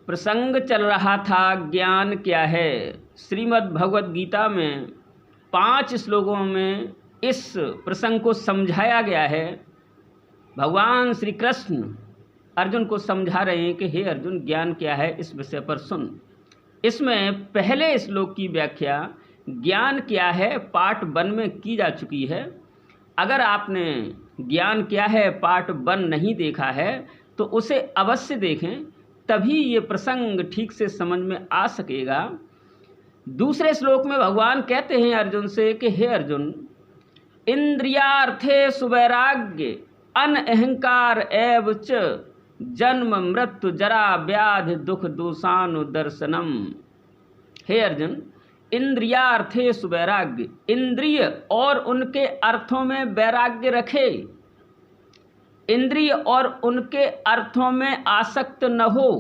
प्रसंग चल रहा था ज्ञान क्या है। श्रीमद् भगवद गीता में 5 श्लोकों में इस प्रसंग को समझाया गया है। भगवान श्री कृष्ण अर्जुन को समझा रहे हैं कि हे अर्जुन, ज्ञान क्या है, इस विषय पर सुन। इसमें पहले श्लोक की व्याख्या ज्ञान क्या है पार्ट 1 में की जा चुकी है। अगर आपने ज्ञान क्या है पार्ट 1 नहीं देखा है तो उसे अवश्य देखें, तभी ये प्रसंग ठीक से समझ में आ सकेगा। दूसरे श्लोक में भगवान कहते हैं अर्जुन से कि हे अर्जुन, इंद्रियार्थे सुवैराग्य अनअहंकार एव च जन्म मृत्यु जरा व्याधि दुख दोषानुदर्शनम। हे अर्जुन, इंद्रियार्थे सुवैराग्य, इंद्रिय और उनके अर्थों में वैराग्य रखे, इंद्रिय और उनके अर्थों में आसक्त न हो।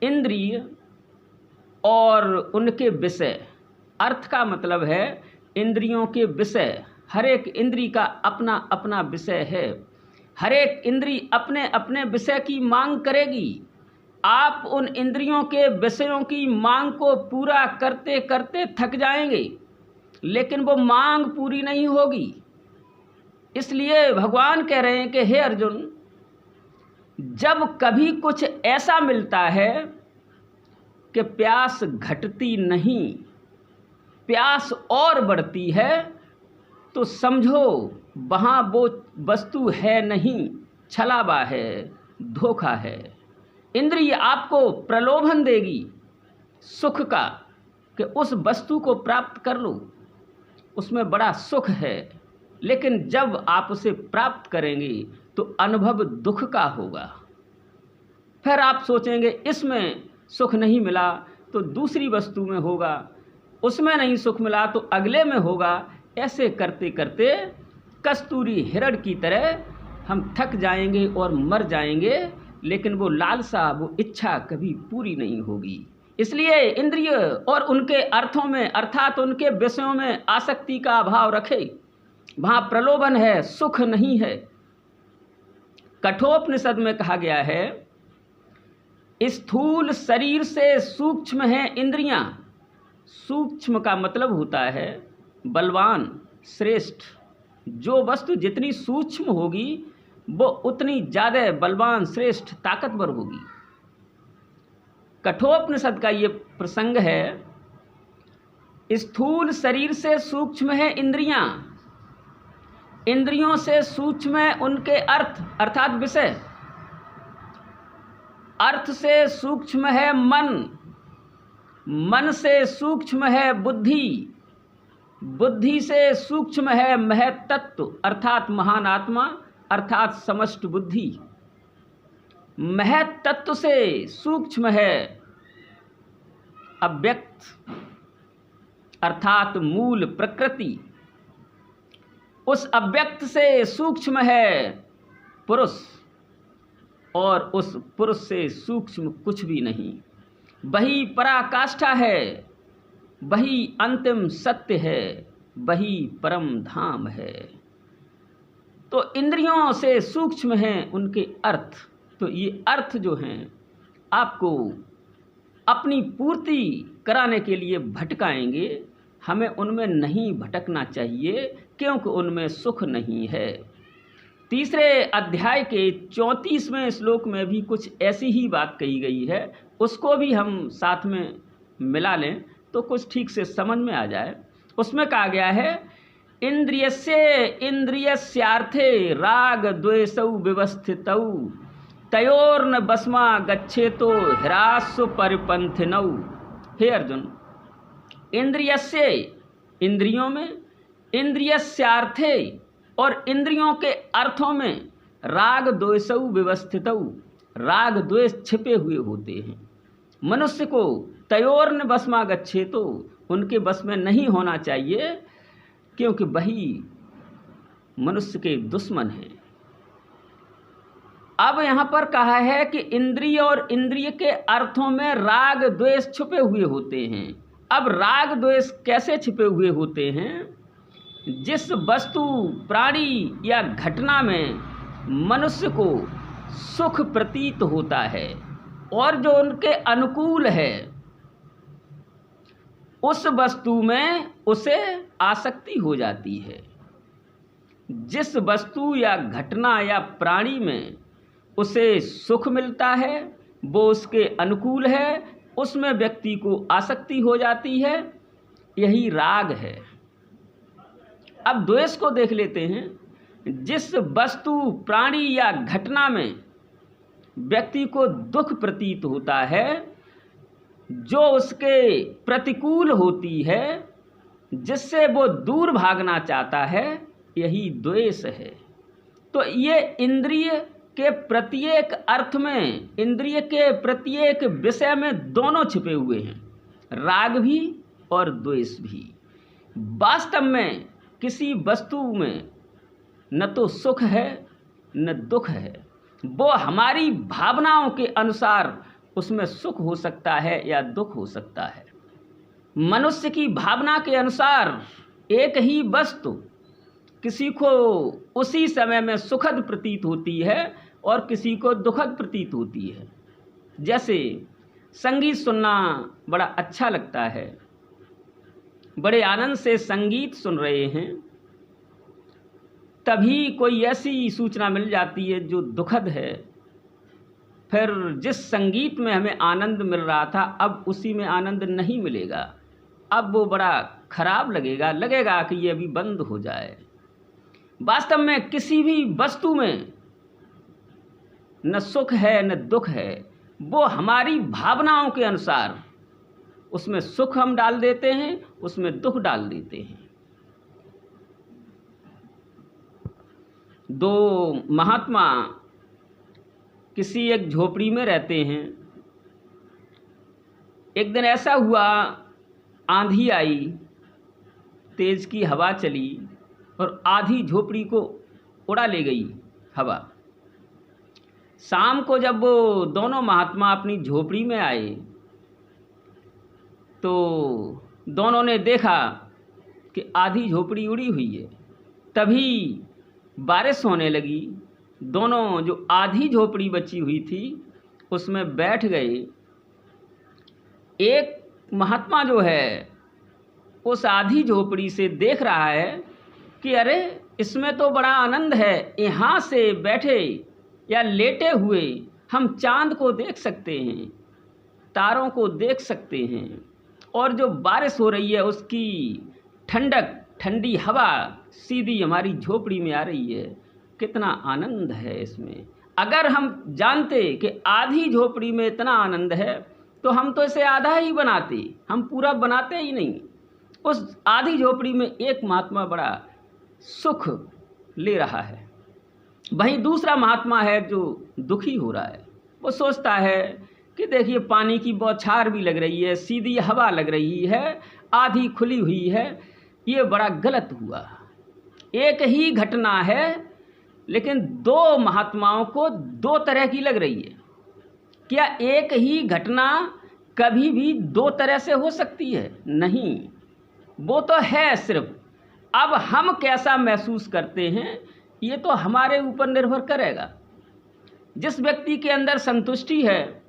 इंद्रिय और उनके विषय, अर्थ का मतलब है इंद्रियों के विषय। हर एक इंद्रिय का अपना अपना विषय है। हर एक इंद्रिय अपने अपने विषय की मांग करेगी। आप उन इंद्रियों के विषयों की मांग को पूरा करते करते थक जाएंगे, लेकिन वो मांग पूरी नहीं होगी। इसलिए भगवान कह रहे हैं कि हे अर्जुन, जब कभी कुछ ऐसा मिलता है कि प्यास घटती नहीं, प्यास और बढ़ती है, तो समझो वहाँ वो वस्तु है नहीं, छलावा है, धोखा है। इंद्रिय आपको प्रलोभन देगी सुख का कि उस वस्तु को प्राप्त कर लो, उसमें बड़ा सुख है, लेकिन जब आप उसे प्राप्त करेंगे तो अनुभव दुख का होगा। फिर आप सोचेंगे इसमें सुख नहीं मिला तो दूसरी वस्तु में होगा, उसमें नहीं सुख मिला तो अगले में होगा। ऐसे करते करते कस्तूरी हिरण की तरह हम थक जाएंगे और मर जाएंगे, लेकिन वो लालसा, वो इच्छा कभी पूरी नहीं होगी। इसलिए इंद्रिय और उनके अर्थों में अर्थात उनके विषयों में आसक्ति का अभाव रखे। वहाँ प्रलोभन है, सुख नहीं है। कठोपनिषद में कहा गया है, स्थूल शरीर से सूक्ष्म है इंद्रियां। सूक्ष्म का मतलब होता है बलवान, श्रेष्ठ। जो वस्तु जितनी सूक्ष्म होगी वो उतनी ज़्यादा बलवान, श्रेष्ठ, ताकतवर होगी। कठोपनिषद का ये प्रसंग है, स्थूल शरीर से सूक्ष्म है इंद्रियां, इंद्रियों से सूक्ष्म है उनके अर्थ अर्थात विषय, अर्थ से सूक्ष्म है मन, मन से सूक्ष्म है बुद्धि, बुद्धि से सूक्ष्म है महत्तत्व अर्थात महान आत्मा अर्थात समष्ट बुद्धि, महत्तत्व से सूक्ष्म है अव्यक्त अर्थात मूल प्रकृति, उस अव्यक्त से सूक्ष्म है पुरुष, और उस पुरुष से सूक्ष्म कुछ भी नहीं। वही पराकाष्ठा है, वही अंतिम सत्य है, वही परम धाम है। तो इंद्रियों से सूक्ष्म हैं उनके अर्थ। तो ये अर्थ जो हैं आपको अपनी पूर्ति कराने के लिए भटकाएंगे। हमें उनमें नहीं भटकना चाहिए, क्योंकि उनमें सुख नहीं है। तीसरे अध्याय के 34वें श्लोक में भी कुछ ऐसी ही बात कही गई है, उसको भी हम साथ में मिला लें तो कुछ ठीक से समझ में आ जाए। उसमें कहा गया है, इंद्रियस्य इंद्रियस्यार्थे राग द्वेषौ विवस्थितौ तयोर्न बस्मा गच्छेतो ह्रासु परिपंथिनौ। हे अर्जुन, इंद्रियस्य इंद्रियों में, इंद्रियस्यार्थे और इंद्रियों के अर्थों में, राग द्वेषौ विवस्थितौ, राग द्वेष छिपे हुए होते हैं। मनुष्य को तयोर्न बस्मा गच्छेतो, उनके बस में नहीं होना चाहिए, क्योंकि वही मनुष्य के दुश्मन हैं। अब यहाँ पर कहा है कि इंद्रिय और इंद्रिय के अर्थों में राग द्वेष छुपे हुए होते हैं। अब राग द्वेष कैसे छिपे हुए होते हैं? जिस वस्तु, प्राणी या घटना में मनुष्य को सुख प्रतीत होता है, और जो उनके अनुकूल है उस वस्तु में उसे आसक्ति हो जाती है। जिस वस्तु या घटना या प्राणी में उसे सुख मिलता है, वो उसके अनुकूल है, उसमें व्यक्ति को आसक्ति हो जाती है, यही राग है। अब द्वेष को देख लेते हैं। जिस वस्तु, प्राणी या घटना में व्यक्ति को दुख प्रतीत होता है, जो उसके प्रतिकूल होती है, जिससे वो दूर भागना चाहता है, यही द्वेष है। तो ये इंद्रिय के प्रत्येक अर्थ में, इंद्रिय के प्रत्येक विषय में दोनों छिपे हुए हैं, राग भी और द्वेष भी। वास्तव में किसी वस्तु में न तो सुख है न दुख है, वो हमारी भावनाओं के अनुसार उसमें सुख हो सकता है या दुख हो सकता है। मनुष्य की भावना के अनुसार एक ही वस्तु किसी को उसी समय में सुखद प्रतीत होती है और किसी को दुखद प्रतीत होती है। जैसे संगीत सुनना बड़ा अच्छा लगता है, बड़े आनंद से संगीत सुन रहे हैं, तभी कोई ऐसी सूचना मिल जाती है जो दुखद है, फिर जिस संगीत में हमें आनंद मिल रहा था अब उसी में आनंद नहीं मिलेगा, अब वो बड़ा खराब लगेगा कि ये अभी बंद हो जाए। वास्तव में किसी भी वस्तु में न सुख है न दुख है, वो हमारी भावनाओं के अनुसार उसमें सुख हम डाल देते हैं, उसमें दुख डाल देते हैं। दो महात्मा किसी एक झोपड़ी में रहते हैं। एक दिन ऐसा हुआ, आंधी आई, तेज की हवा चली और आधी झोपड़ी को उड़ा ले गई हवा। शाम को जब वो दोनों महात्मा अपनी झोपड़ी में आए तो दोनों ने देखा कि आधी झोपड़ी उड़ी हुई है। तभी बारिश होने लगी। दोनों जो आधी झोपड़ी बची हुई थी उसमें बैठ गए। एक महात्मा जो है उस आधी झोपड़ी से देख रहा है कि अरे इसमें तो बड़ा आनंद है, यहाँ से बैठे या लेटे हुए हम चांद को देख सकते हैं, तारों को देख सकते हैं, और जो बारिश हो रही है उसकी ठंडक, ठंडी हवा सीधी हमारी झोपड़ी में आ रही है, कितना आनंद है इसमें। अगर हम जानते कि आधी झोपड़ी में इतना आनंद है तो हम तो इसे आधा ही बनाते, हम पूरा बनाते ही नहीं। उस आधी झोपड़ी में एक महात्मा बड़ा सुख ले रहा है, वहीं दूसरा महात्मा है जो दुखी हो रहा है। वो सोचता है कि देखिए पानी की बौछार भी लग रही है, सीधी हवा लग रही है, आधी खुली हुई है, ये बड़ा गलत हुआ। एक ही घटना है लेकिन दो महात्माओं को दो तरह की लग रही है। क्या एक ही घटना कभी भी दो तरह से हो सकती है? नहीं, वो तो है सिर्फ अब हम कैसा महसूस करते हैं ये तो हमारे ऊपर निर्भर करेगा। जिस व्यक्ति के अंदर संतुष्टि है,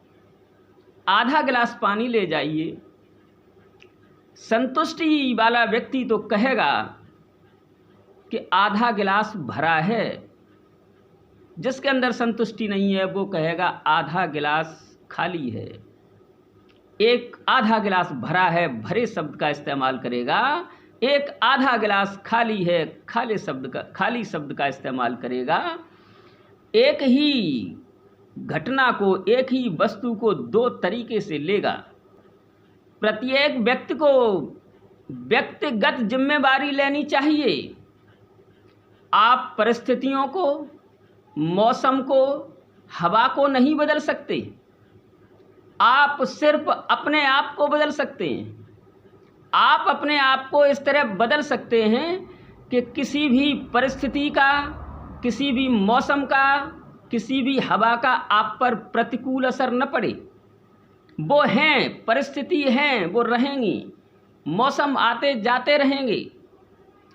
आधा गिलास पानी ले जाइए, संतुष्टि वाला व्यक्ति तो कहेगा कि आधा गिलास भरा है। जिसके अंदर संतुष्टि नहीं है वो कहेगा आधा गिलास खाली है। एक आधा गिलास भरा है, भरे शब्द का इस्तेमाल करेगा, एक आधा गिलास खाली है, खाली शब्द का इस्तेमाल करेगा। एक ही घटना को, एक ही वस्तु को दो तरीके से लेगा। प्रत्येक व्यक्ति को व्यक्तिगत जिम्मेवारी लेनी चाहिए। आप परिस्थितियों को, मौसम को, हवा को नहीं बदल सकते, आप सिर्फ अपने आप को बदल सकते हैं। आप अपने आप को इस तरह बदल सकते हैं कि किसी भी परिस्थिति का, किसी भी मौसम का, किसी भी हवा का आप पर प्रतिकूल असर न पड़े। वो हैं, परिस्थिति हैं, वो रहेंगी, मौसम आते जाते रहेंगे।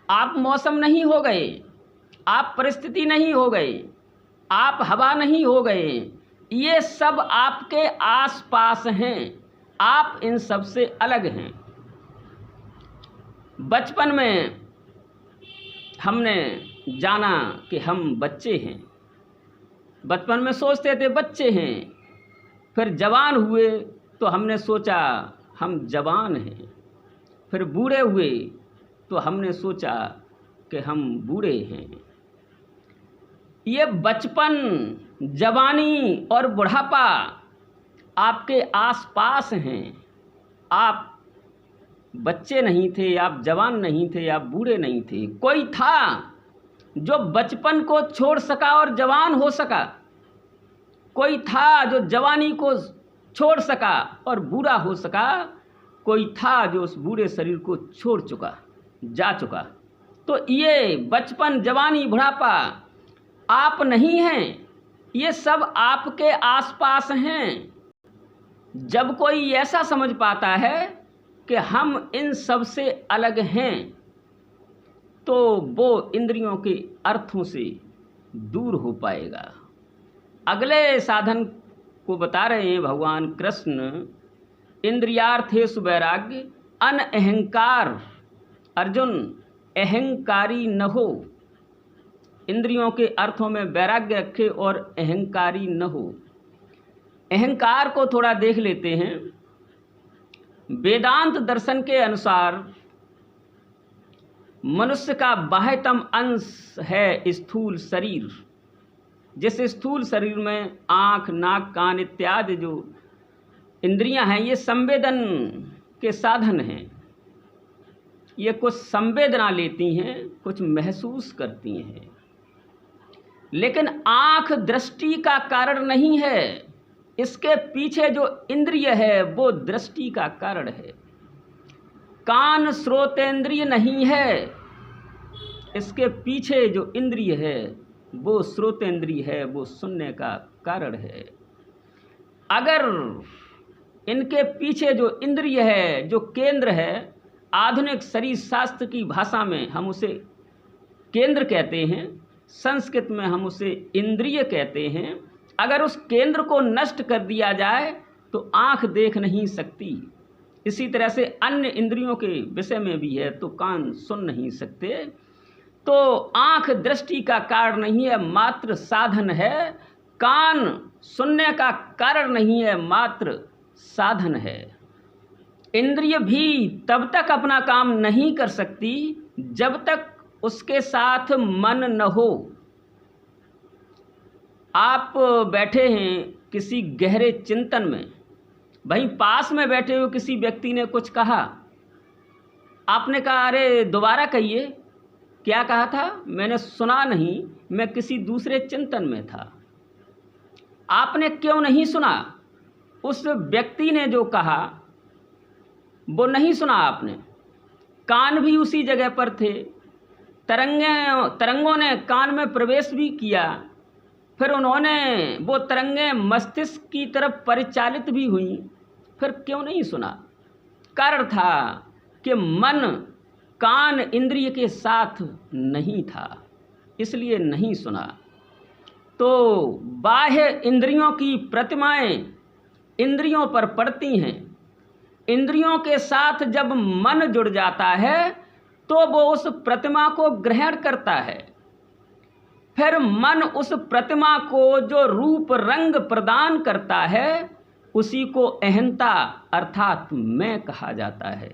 आप मौसम नहीं हो गए, आप परिस्थिति नहीं हो गए, आप हवा नहीं हो गए, ये सब आपके आसपास हैं, आप इन सब से अलग हैं। बचपन में हमने जाना कि हम बच्चे हैं, बचपन में सोचते थे बच्चे हैं, फिर जवान हुए तो हमने सोचा हम जवान हैं, फिर बूढ़े हुए तो हमने सोचा कि हम बूढ़े हैं। ये बचपन, जवानी और बुढ़ापा आपके आसपास हैं। आप बच्चे नहीं थे, आप जवान नहीं थे, आप बूढ़े नहीं थे। कोई था जो बचपन को छोड़ सका और जवान हो सका, कोई था जो जवानी को छोड़ सका और बूढ़ा हो सका, कोई था जो उस बूढ़े शरीर को छोड़ चुका, जा चुका। तो ये बचपन, जवानी, बुढ़ापा आप नहीं हैं, ये सब आपके आसपास हैं। जब कोई ऐसा समझ पाता है कि हम इन सब से अलग हैं, तो वो इंद्रियों के अर्थों से दूर हो पाएगा। अगले साधन को बता रहे हैं भगवान कृष्ण, इंद्रियार्थेषु वैराग्य अनअहंकार। अर्जुन, अहंकारी न हो, इंद्रियों के अर्थों में वैराग्य रखे और अहंकारी न हो। अहंकार को थोड़ा देख लेते हैं। वेदांत दर्शन के अनुसार मनुष्य का बाह्यतम अंश है स्थूल शरीर। जिस स्थूल शरीर में आँख, नाक, कान इत्यादि जो इंद्रियां हैं, ये संवेदन के साधन हैं। ये कुछ संवेदना लेती हैं, कुछ महसूस करती हैं, लेकिन आँख दृष्टि का कारण नहीं है। इसके पीछे जो इंद्रिय है वो दृष्टि का कारण है। कान श्रोतेंद्रिय नहीं है, इसके पीछे जो इंद्रिय है वो श्रोतेंद्रिय है, वो सुनने का कारण है। अगर इनके पीछे जो इंद्रिय है, जो केंद्र है, आधुनिक शरीर शास्त्र की भाषा में हम उसे केंद्र कहते हैं, संस्कृत में हम उसे इंद्रिय कहते हैं। अगर उस केंद्र को नष्ट कर दिया जाए तो आँख देख नहीं सकती। इसी तरह से अन्य इंद्रियों के विषय में भी है, तो कान सुन नहीं सकते। तो आँख दृष्टि का कारण नहीं है, मात्र साधन है। कान सुनने का कारण नहीं है, मात्र साधन है। इंद्रिय भी तब तक अपना काम नहीं कर सकती जब तक उसके साथ मन न हो। आप बैठे हैं किसी गहरे चिंतन में, वहीं पास में बैठे हुए किसी व्यक्ति ने कुछ कहा, आपने कहा अरे दोबारा कहिए, क्या कहा था? मैंने सुना नहीं, मैं किसी दूसरे चिंतन में था। आपने क्यों नहीं सुना? उस व्यक्ति ने जो कहा वो नहीं सुना आपने। कान भी उसी जगह पर थे, तरंगों ने कान में प्रवेश भी किया, फिर उन्होंने वो तरंगें मस्तिष्क की तरफ परिचालित भी हुई, फिर क्यों नहीं सुना? कारण था कि मन कान इंद्रिय के साथ नहीं था, इसलिए नहीं सुना। तो बाह्य इंद्रियों की प्रतिमाएं इंद्रियों पर पड़ती हैं। इंद्रियों के साथ जब मन जुड़ जाता है तो वो उस प्रतिमा को ग्रहण करता है। फिर मन उस प्रतिमा को जो रूप रंग प्रदान करता है उसी को अहंता अर्थात मैं कहा जाता है।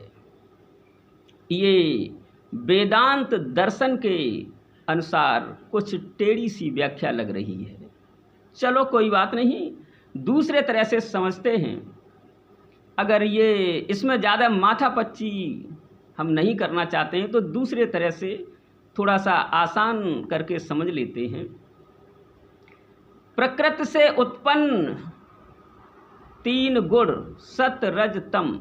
ये वेदांत दर्शन के अनुसार कुछ टेढ़ी सी व्याख्या लग रही है। चलो कोई बात नहीं, दूसरे तरह से समझते हैं। अगर ये इसमें ज़्यादा माथापच्ची हम नहीं करना चाहते हैं तो दूसरे तरह से थोड़ा सा आसान करके समझ लेते हैं। प्रकृति से उत्पन्न 3 गुण सत रज तम,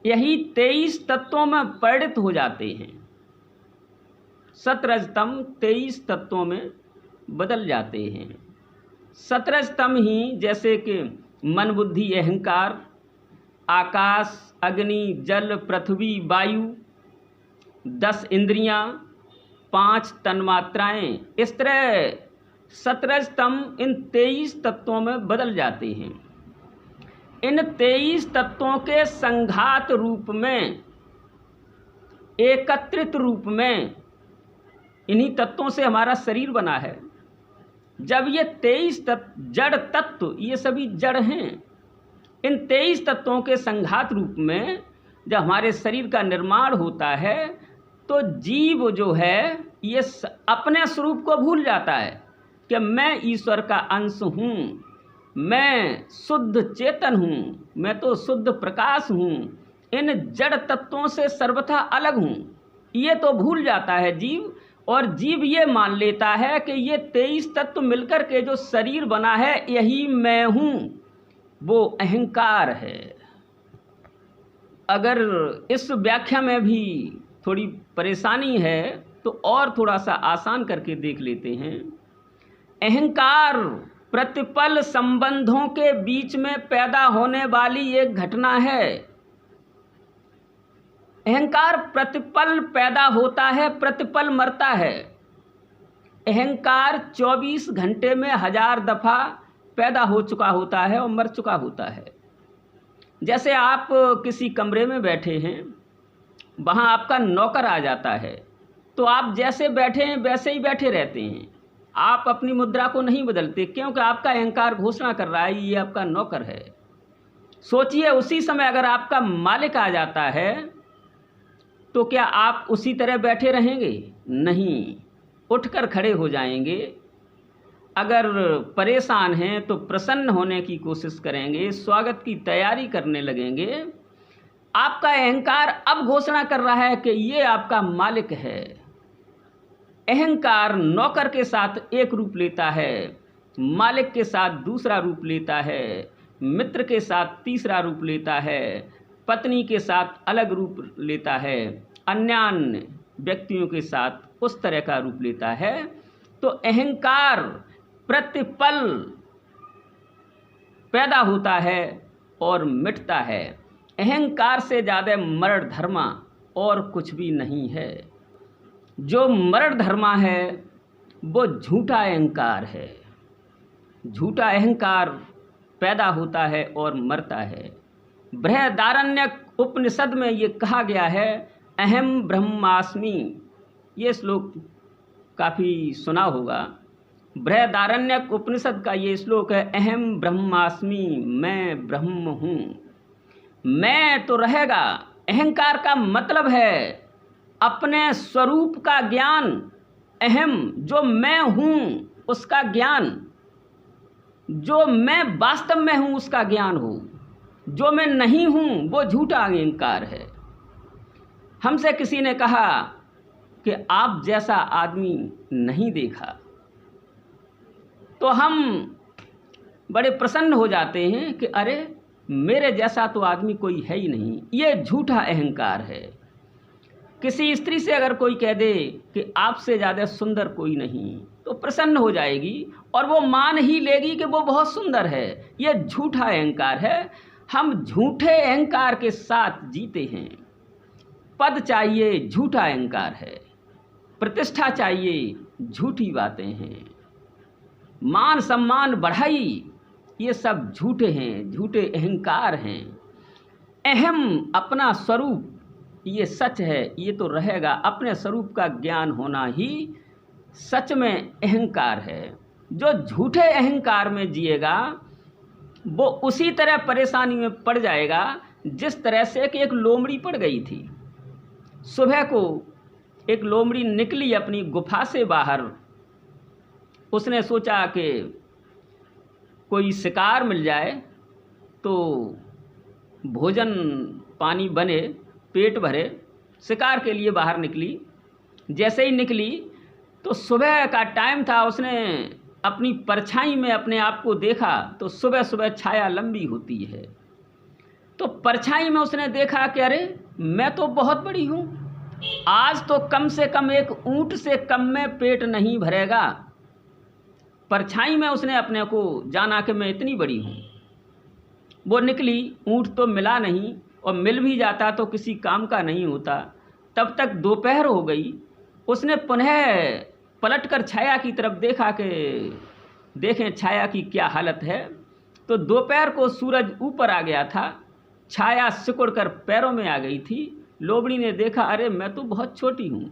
यही 23 तत्वों में परिणत हो जाते हैं। सत रज तम 23 तत्वों में बदल जाते हैं। सतरज तम ही जैसे कि मन, बुद्धि, अहंकार, आकाश, अग्नि, जल, पृथ्वी, वायु, 10 इंद्रियां, 5 तन्मात्राएं, इस तरह सतरज तम इन 23 तत्वों में बदल जाते हैं। इन 23 तत्वों के संघात रूप में, एकत्रित रूप में, इन्हीं तत्वों से हमारा शरीर बना है। जब ये 23 तत्व, जड़ तत्व, ये सभी जड़ हैं, इन 23 तत्वों के संघात रूप में जब हमारे शरीर का निर्माण होता है तो जीव जो है ये अपने स्वरूप को भूल जाता है कि मैं ईश्वर का अंश हूँ, मैं शुद्ध चेतन हूँ, मैं तो शुद्ध प्रकाश हूँ, इन जड़ तत्वों से सर्वथा अलग हूँ। ये तो भूल जाता है जीव, और जीव ये मान लेता है कि ये 23 तत्व मिलकर के जो शरीर बना है यही मैं हूँ, वो अहंकार है। अगर इस व्याख्या में भी थोड़ी परेशानी है तो और थोड़ा सा आसान करके देख लेते हैं। अहंकार प्रतिपल संबंधों के बीच में पैदा होने वाली एक घटना है। अहंकार प्रतिपल पैदा होता है, प्रतिपल मरता है। अहंकार 24 घंटे में 1000 दफ़ा पैदा हो चुका होता है और मर चुका होता है। जैसे आप किसी कमरे में बैठे हैं, वहाँ आपका नौकर आ जाता है तो आप जैसे बैठे हैं वैसे ही बैठे रहते हैं, आप अपनी मुद्रा को नहीं बदलते, क्योंकि आपका अहंकार घोषणा कर रहा है ये आपका नौकर है। सोचिए उसी समय अगर आपका मालिक आ जाता है तो क्या आप उसी तरह बैठे रहेंगे? नहीं, उठकर खड़े हो जाएंगे। अगर परेशान हैं तो प्रसन्न होने की कोशिश करेंगे, स्वागत की तैयारी करने लगेंगे। आपका अहंकार अब घोषणा कर रहा है कि ये आपका मालिक है। अहंकार नौकर के साथ एक रूप लेता है, मालिक के साथ दूसरा रूप लेता है, मित्र के साथ तीसरा रूप लेता है, पत्नी के साथ अलग रूप लेता है, अन्य व्यक्तियों के साथ उस तरह का रूप लेता है। तो अहंकार प्रतिपल पैदा होता है और मिटता है। अहंकार से ज़्यादा मरण धर्मा और कुछ भी नहीं है। जो मरण धर्मा है वो झूठा अहंकार है। झूठा अहंकार पैदा होता है और मरता है। बृहदारण्यक उपनिषद में ये कहा गया है, अहम ब्रह्मास्मि। ये श्लोक काफ़ी सुना होगा। बृहदारण्यक उपनिषद का ये श्लोक है, अहम ब्रह्मास्मि, मैं ब्रह्म हूँ। मैं तो रहेगा। अहंकार का मतलब है अपने स्वरूप का ज्ञान, अहम जो मैं हूँ उसका ज्ञान, जो मैं वास्तव में हूँ उसका ज्ञान हो। जो मैं नहीं हूँ वो झूठा अहंकार है। हमसे किसी ने कहा कि आप जैसा आदमी नहीं देखा, तो हम बड़े प्रसन्न हो जाते हैं कि अरे मेरे जैसा तो आदमी कोई है ही नहीं। ये झूठा अहंकार है। किसी स्त्री से अगर कोई कह दे कि आपसे ज़्यादा सुंदर कोई नहीं, तो प्रसन्न हो जाएगी और वो मान ही लेगी कि वो बहुत सुंदर है। ये झूठा अहंकार है। हम झूठे अहंकार के साथ जीते हैं। पद चाहिए, झूठा अहंकार है। प्रतिष्ठा चाहिए, झूठी बातें हैं। मान सम्मान बढ़ाई, ये सब झूठे हैं, झूठे अहंकार हैं। अहम अपना स्वरूप, ये सच है, ये तो रहेगा। अपने स्वरूप का ज्ञान होना ही सच में अहंकार है। जो झूठे अहंकार में जिएगा वो उसी तरह परेशानी में पड़ जाएगा जिस तरह से कि एक लोमड़ी पड़ गई थी। सुबह को एक लोमड़ी निकली अपनी गुफा से बाहर। उसने सोचा कि कोई शिकार मिल जाए तो भोजन पानी बने, पेट भरे। शिकार के लिए बाहर निकली। जैसे ही निकली तो सुबह का टाइम था। उसने अपनी परछाई में अपने आप को देखा तो सुबह सुबह छाया लंबी होती है। तो परछाई में उसने देखा कि अरे मैं तो बहुत बड़ी हूँ, आज तो कम से कम एक ऊंट से कम में पेट नहीं भरेगा। परछाई में उसने अपने को जाना कि मैं इतनी बड़ी हूँ। वो निकली, ऊंट तो मिला नहीं, और मिल भी जाता तो किसी काम का नहीं होता। तब तक दोपहर हो गई। उसने पुनः पलटकर छाया की तरफ देखा कि देखें छाया की क्या हालत है। तो दोपहर को सूरज ऊपर आ गया था, छाया सिकुड़कर पैरों में आ गई थी। लोमड़ी ने देखा, अरे मैं तो बहुत छोटी हूँ,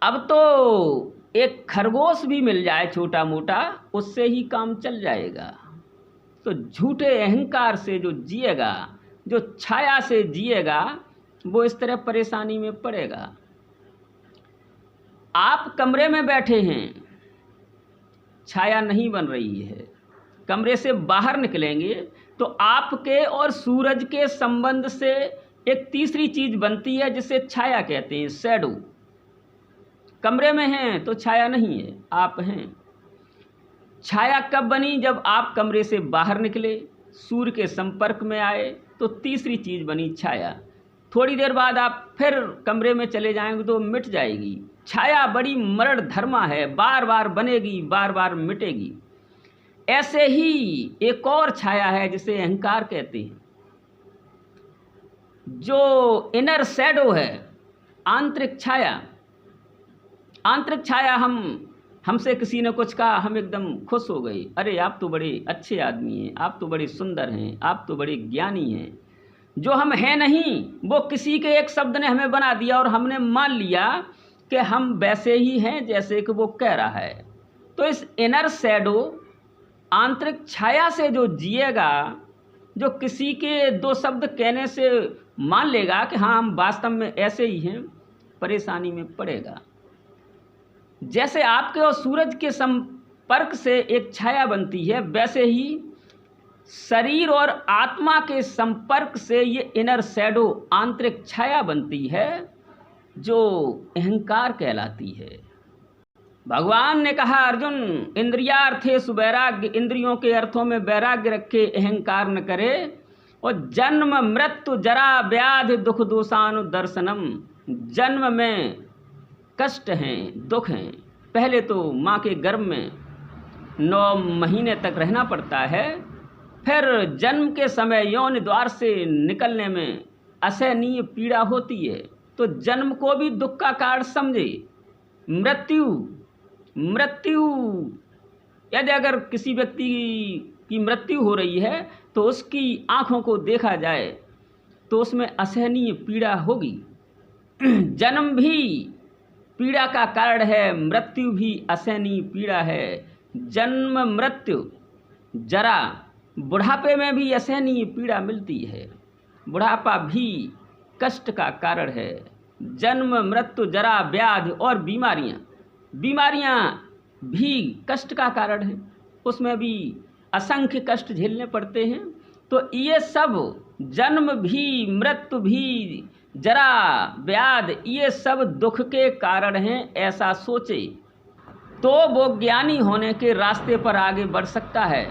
अब तो एक खरगोश भी मिल जाए छोटा मोटा, उससे ही काम चल जाएगा। तो झूठे अहंकार से जो जिएगा, जो छाया से जिएगा, वो इस तरह परेशानी में पड़ेगा। आप कमरे में बैठे हैं, छाया नहीं बन रही है, कमरे से बाहर निकलेंगे तो आपके और सूरज के संबंध से एक तीसरी चीज बनती है जिसे छाया कहते हैं, शैडो। कमरे में हैं तो छाया नहीं है, आप हैं। छाया कब बनी? जब आप कमरे से बाहर निकले, सूर्य के संपर्क में आए, तो तीसरी चीज बनी छाया। थोड़ी देर बाद आप फिर कमरे में चले जाएंगे तो मिट जाएगी। छाया बड़ी मरण धर्मा है, बार बार बनेगी, बार बार मिटेगी। ऐसे ही एक और छाया है जिसे अहंकार कहते हैं, जो इनर शैडो है, आंतरिक छाया। आंतरिक छाया, हमसे किसी ने कुछ कहा, हम एकदम खुश हो गए, अरे आप तो बड़े अच्छे आदमी हैं, आप तो बड़े सुंदर हैं, आप तो बड़े ज्ञानी हैं। जो हम हैं नहीं, वो किसी के एक शब्द ने हमें बना दिया और हमने मान लिया कि हम वैसे ही हैं जैसे कि वो कह रहा है। तो इस इनर शैडो, आंतरिक छाया से जो जिएगा, जो किसी के दो शब्द कहने से मान लेगा कि हाँ हम वास्तव में ऐसे ही हैं, परेशानी में पड़ेगा। जैसे आपके और सूरज के संपर्क से एक छाया बनती है, वैसे ही शरीर और आत्मा के संपर्क से ये इनर शैडो, आंतरिक छाया बनती है, जो अहंकार कहलाती है। भगवान ने कहा, अर्जुन इंद्रियार्थेषु वैराग्य, इंद्रियों के अर्थों में वैराग्य रखे, अहंकार न करे। और जन्म मृत्यु जरा व्याधि दुख दोषानुदर्शनम, जन्म में कष्ट हैं, दुख हैं। पहले तो माँ के गर्भ में 9 महीने तक रहना पड़ता है, फिर जन्म के समय यौन द्वार से निकलने में असहनीय पीड़ा होती है। तो जन्म को भी दुख का कारण समझे। मृत्यु यदि अगर किसी व्यक्ति की मृत्यु हो रही है तो उसकी आँखों को देखा जाए तो उसमें असहनीय पीड़ा होगी। जन्म भी पीड़ा का कारण है, मृत्यु भी असहनीय पीड़ा है। जन्म मृत्यु जरा, बुढ़ापे में भी असहनीय पीड़ा मिलती है, बुढ़ापा भी कष्ट का कारण है। जन्म मृत्यु जरा व्याधि और बीमारियां भी कष्ट का कारण है, उसमें भी असंख्य कष्ट झेलने पड़ते हैं। तो ये सब, जन्म भी, मृत्यु भी, जरा व्याधि, ये सब दुख के कारण हैं, ऐसा सोचे तो वो ज्ञानी होने के रास्ते पर आगे बढ़ सकता है।